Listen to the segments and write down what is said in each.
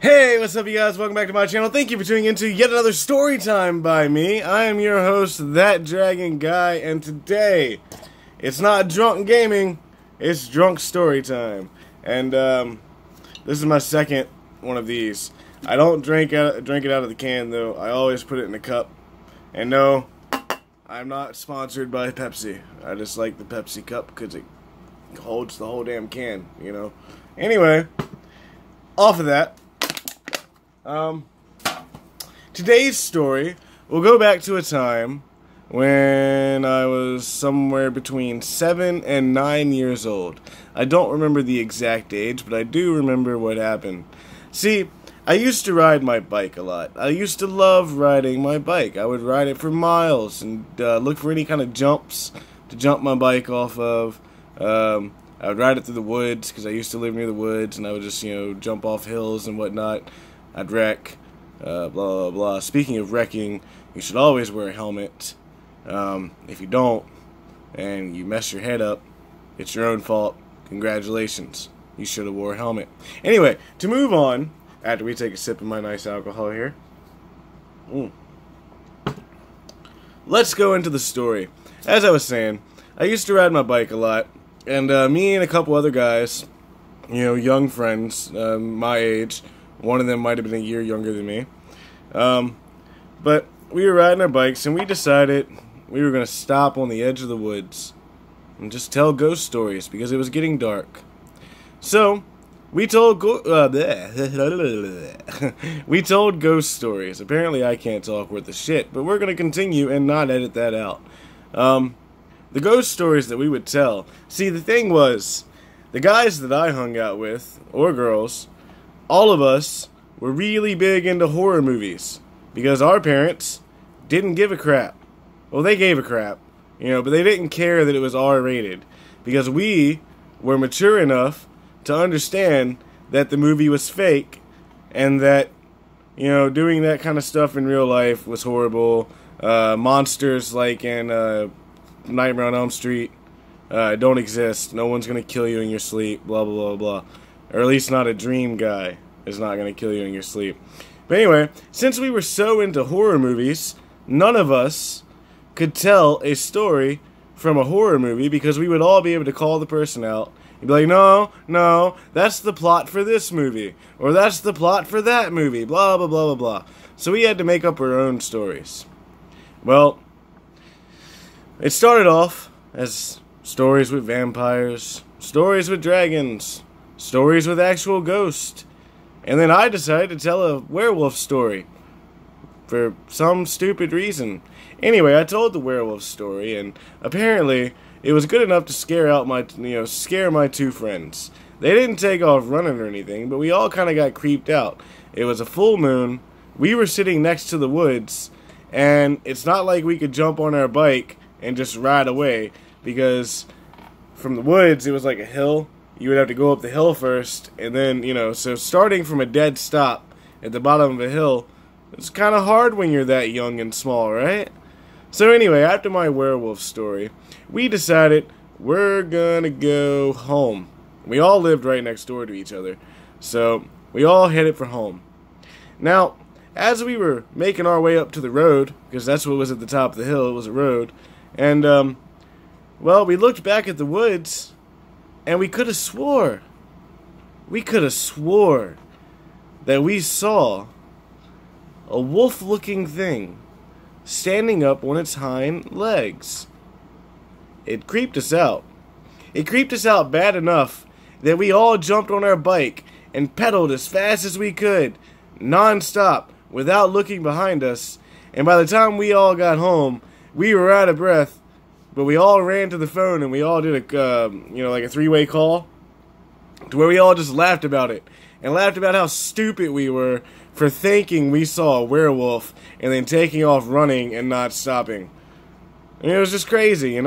Hey, what's up you guys? Welcome back to my channel. Thank you for tuning into yet another story time by me. I am your host, That Dragon Guy, and today, it's not drunk gaming, it's drunk story time. And, this is my second one of these. I don't drink it out of the can, though. I always put it in a cup. And no, I'm not sponsored by Pepsi. I just like the Pepsi cup because it holds the whole damn can, you know. Anyway, off of that. Today's story will go back to a time when I was somewhere between 7 and 9 years old. I don't remember the exact age, but I do remember what happened. See, I used to ride my bike a lot. I used to love riding my bike. I would ride it for miles and look for any kind of jumps to jump my bike off of. I would ride it through the woods because I used to live near the woods, and I would just, jump off hills and whatnot. I'd wreck, blah, blah, blah. Speaking of wrecking, you should always wear a helmet. If you don't, and you mess your head up, it's your own fault. Congratulations. You should have wore a helmet. Anyway, to move on, after we take a sip of my nice alcohol here, let's go into the story. As I was saying, I used to ride my bike a lot, and me and a couple other guys, young friends, my age. One of them might have been a year younger than me. But we were riding our bikes, and we decided we were going to stop on the edge of the woods and just tell ghost stories because it was getting dark. So, we told we told ghost stories. Apparently I can't talk worth a shit, but we're going to continue and not edit that out. The ghost stories that we would tell. See, the thing was, the guys that I hung out with, or girls, all of us were really big into horror movies because our parents didn't give a crap. Well, they gave a crap, but they didn't care that it was R-rated because we were mature enough to understand that the movie was fake and that, doing that kind of stuff in real life was horrible. Monsters like in Nightmare on Elm Street don't exist. No one's going to kill you in your sleep, blah, blah, blah, blah. Or at least not a dream guy is not going to kill you in your sleep. But anyway, since we were so into horror movies, none of us could tell a story from a horror movie because we would all be able to call the person out. You'd be like, no, that's the plot for this movie. Or that's the plot for that movie. Blah, blah, blah, blah, blah. So we had to make up our own stories. Well, it started off as stories with vampires, stories with dragons, stories with actual ghosts. And then I decided to tell a werewolf story for some stupid reason. Anyway, I told the werewolf story, and apparently it was good enough to scare my two friends. They didn't take off running or anything, but we all kind of got creeped out. It was a full moon. We were sitting next to the woods, and it's not like we could jump on our bike and just ride away because from the woods it was like a hill. You would have to go up the hill first, and then, so starting from a dead stop at the bottom of a hill, it's kind of hard when you're that young and small, right? So anyway, after my werewolf story, we decided we're gonna go home. We all lived right next door to each other, so we all headed for home. Now, as we were making our way up to the road, because that's what was at the top of the hill, it was a road, and, well, we looked back at the woods, and we could have swore that we saw a wolf-looking thing standing up on its hind legs. It creeped us out. It creeped us out bad enough that we all jumped on our bike and pedaled as fast as we could, non-stop, without looking behind us. And by the time we all got home, we were out of breath. But we all ran to the phone and we all did a, like a three-way call to where we all just laughed about it and laughed about how stupid we were for thinking we saw a werewolf and then taking off running and not stopping. And it was just crazy,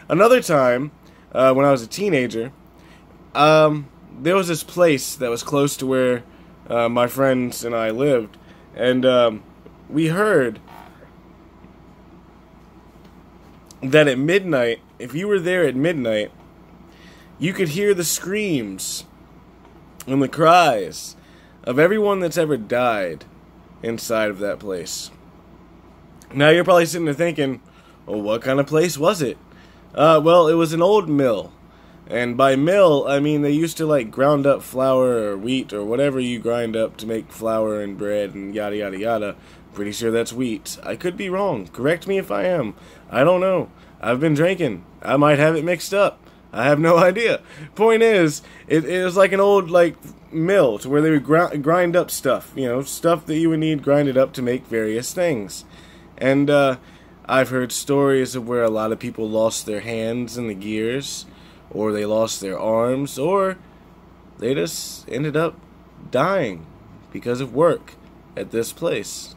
Another time, when I was a teenager, there was this place that was close to where my friends and I lived, and we heard that at midnight, if you were there at midnight, you could hear the screams and the cries of everyone that's ever died inside of that place. Now you're probably sitting there thinking, well, what kind of place was it? Well, it was an old mill. And by mill, I mean they used to like ground up flour or wheat or whatever you grind up to make flour and bread and yada yada yada. Pretty sure that's wheat. I could be wrong. Correct me if I am. I don't know. I've been drinking. I might have it mixed up. I have no idea. Point is, it was like an old like mill to where they would grind up stuff. You know, stuff that you would need grinded up to make various things. And I've heard stories of where a lot of people lost their hands in the gears, or they lost their arms, or they just ended up dying because of work at this place.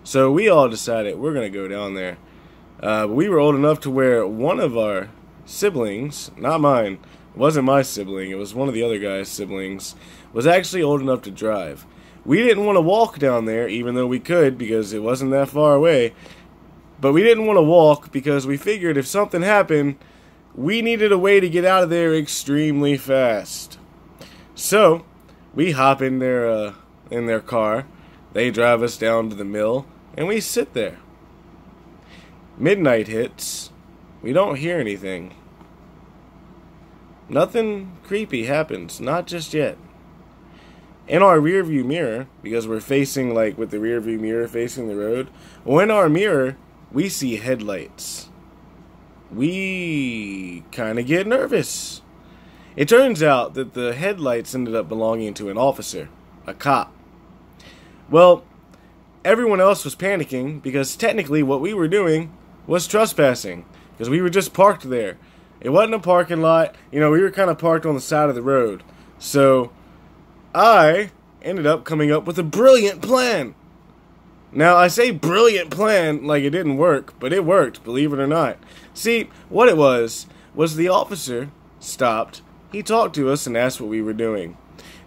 So we all decided we're going to go down there. But we were old enough to where one of our siblings, not mine, it wasn't my sibling, it was one of the other guy's siblings, was actually old enough to drive. We didn't want to walk down there, even though we could, because it wasn't that far away. But we didn't want to walk because we figured if something happened, we needed a way to get out of there extremely fast. So, we hop in their car, they drive us down to the mill, and we sit there. Midnight hits, we don't hear anything. Nothing creepy happens, not just yet. In our rear view mirror, because we're facing like with the rear view mirror facing the road, well, in our mirror, we see headlights. We kind of get nervous. It turns out that the headlights ended up belonging to an officer, a cop. Well, everyone else was panicking because technically what we were doing was trespassing, because we were just parked there. It wasn't a parking lot, you know, we were kind of parked on the side of the road. So, I ended up coming up with a brilliant plan. Now, I say brilliant plan like it didn't work, but it worked, believe it or not. See, what it was the officer stopped, he talked to us and asked what we were doing.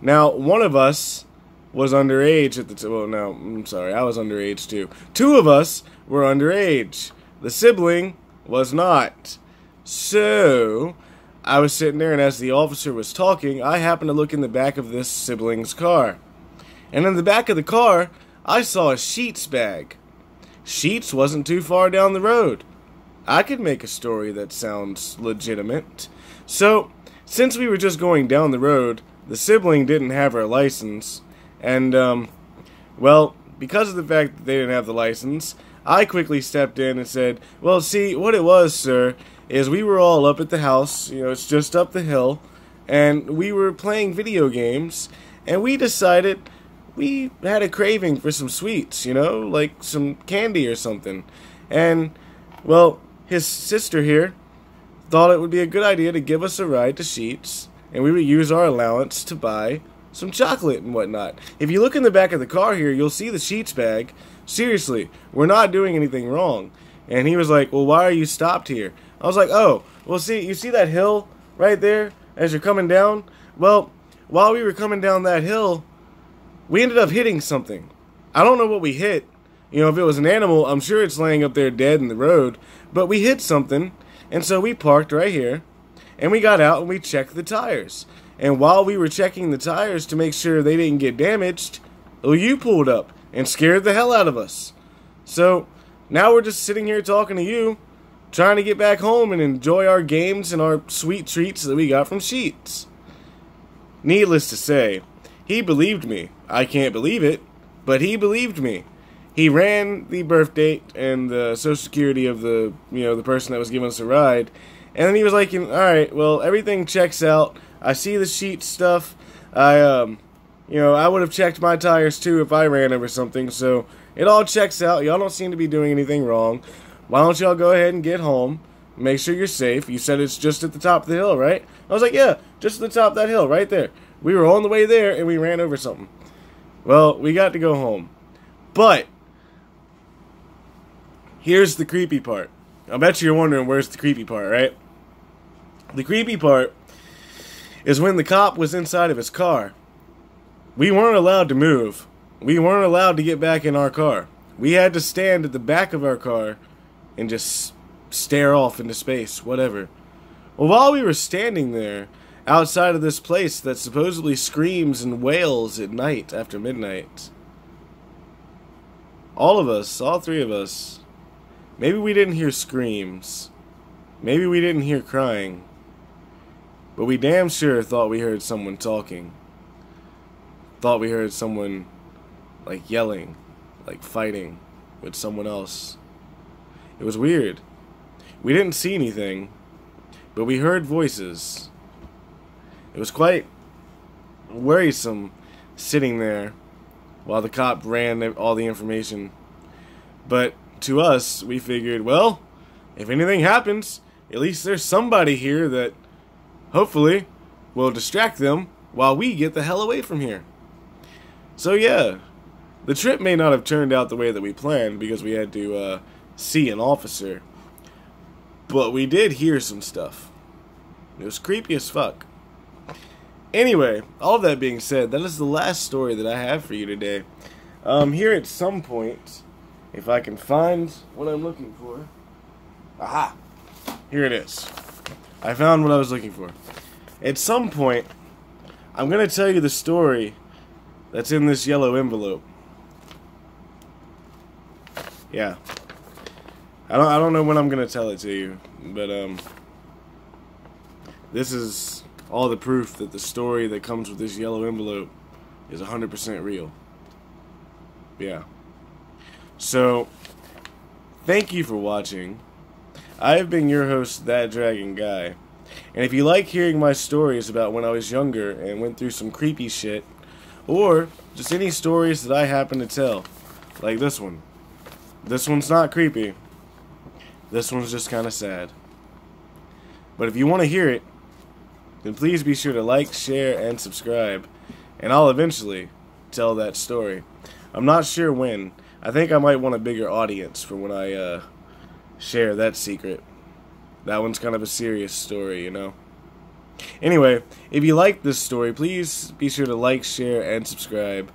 Now, one of us was underage at the time. Well, no, I'm sorry, I was underage too. Two of us were underage. The sibling was not. So, I was sitting there, and as the officer was talking, I happened to look in the back of this sibling's car. And in the back of the car, I saw a Sheets bag. Sheets wasn't too far down the road. I could make a story that sounds legitimate. So, since we were just going down the road, the sibling didn't have her license. And, well, because of the fact that they didn't have the license, I quickly stepped in and said, well, see, what it was, sir, is we were all up at the house, you know, it's just up the hill, and we were playing video games, and we decided we had a craving for some sweets, you know, like some candy or something. And, well, his sister here thought it would be a good idea to give us a ride to Sheets, and we would use our allowance to buy some chocolate and whatnot. If you look in the back of the car here, you'll see the Sheets bag. Seriously, we're not doing anything wrong. And he was like, well, why are you stopped here? I was like, oh, well, see, you see that hill right there as you're coming down? Well, while we were coming down that hill, we ended up hitting something. I don't know what we hit. You know, if it was an animal, I'm sure it's laying up there dead in the road. But we hit something, and so we parked right here, and we got out and we checked the tires. And while we were checking the tires to make sure they didn't get damaged, well, you pulled up and scared the hell out of us. So, now we're just sitting here talking to you, trying to get back home and enjoy our games and our sweet treats that we got from Sheets. Needless to say, he believed me. I can't believe it, but he believed me. He ran the birth date and the social security of the, you know, the person that was giving us a ride, and then he was like, all right, well, everything checks out. I see the Sheets stuff. You know, I would have checked my tires too if I ran over something, so it all checks out. Y'all don't seem to be doing anything wrong. Why don't y'all go ahead and get home? Make sure you're safe. You said it's just at the top of the hill, right? I was like, yeah, just at the top of that hill, right there. We were on the way there, and we ran over something. Well, we got to go home. But, here's the creepy part. I bet you're wondering where's the creepy part, right? The creepy part is when the cop was inside of his car. We weren't allowed to move. We weren't allowed to get back in our car. We had to stand at the back of our car and just stare off into space, whatever. Well, while we were standing there, outside of this place that supposedly screams and wails at night after midnight. All of us, all three of us. Maybe we didn't hear screams. Maybe we didn't hear crying. But we damn sure thought we heard someone talking. Thought we heard someone, like, yelling, like fighting with someone else. It was weird. We didn't see anything, but we heard voices. It was quite worrisome sitting there while the cop ran all the information. But to us, we figured, well, if anything happens, at least there's somebody here that hopefully will distract them while we get the hell away from here. So yeah, the trip may not have turned out the way that we planned because we had to see an officer. But we did hear some stuff. It was creepy as fuck. Anyway, all of that being said, that is the last story that I have for you today. Here at some point, if I can find what I'm looking for. Aha! Here it is. I found what I was looking for. At some point, I'm going to tell you the story that's in this yellow envelope. Yeah. I don't know when I'm going to tell it to you, but this is all the proof that the story that comes with this yellow envelope is 100% real. Yeah. So, thank you for watching. I have been your host, That Dragon Guy. And if you like hearing my stories about when I was younger and went through some creepy shit, or just any stories that I happen to tell, like this one. This one's not creepy. This one's just kind of sad. But if you want to hear it, then please be sure to like, share, and subscribe. And I'll eventually tell that story. I'm not sure when. I think I might want a bigger audience for when I share that secret. That one's kind of a serious story, you know. Anyway, if you like this story, please be sure to like, share, and subscribe.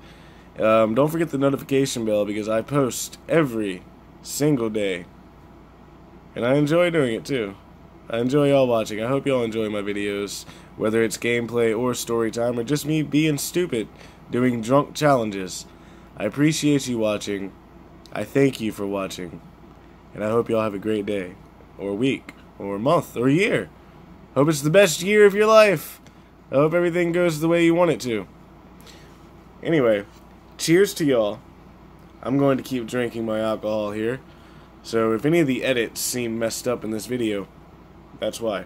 Don't forget the notification bell because I post every single day. And I enjoy doing it too. I enjoy y'all watching. I hope y'all enjoy my videos, whether it's gameplay or story time or just me being stupid doing drunk challenges. I appreciate you watching. I thank you for watching. And I hope y'all have a great day, or week, or month, or year. Hope it's the best year of your life. I hope everything goes the way you want it to. Anyway, cheers to y'all. I'm going to keep drinking my alcohol here. So if any of the edits seem messed up in this video, that's why.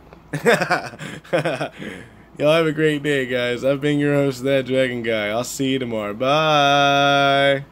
Y'all have a great day, guys. I've been your host, That Dragon Guy. I'll see you tomorrow. Bye!